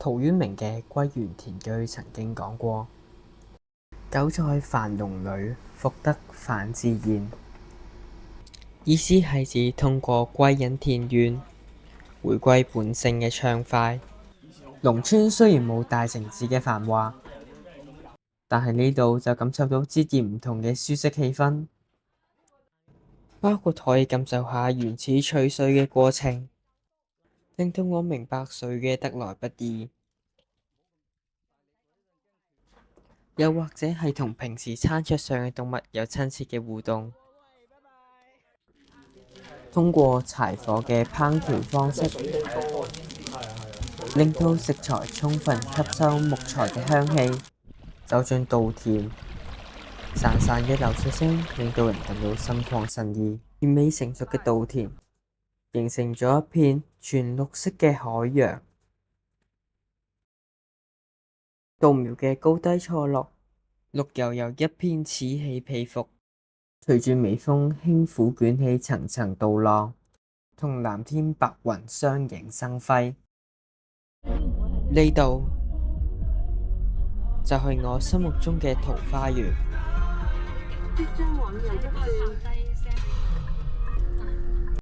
陶淵明嘅《歸園田居》曾經講過：久在樊籠裏，復得返自然。意思係指通過歸隱田園，回歸本性嘅暢快。農村雖然冇大城市嘅繁華，但係呢度就感受到截然唔同嘅舒適氣氛，包括可以感受下原始取水嘅過程，令到我明白水嘅得來不易。又或者係同平時餐桌上嘅動物有親切嘅互動，通過柴火嘅烹調方式，令到食材充分吸收木材嘅香氣，走進稻田，潺潺嘅流水聲令到人感到心曠神怡。完美成熟嘅稻田，形成咗一片全綠色嘅海洋。稻苗嘅高低錯落，綠油油一片此起彼伏，隨住微風輕撫捲起層層稻浪，同藍天白雲相映生輝。呢度就係我心目中嘅桃花源。即將往右一段。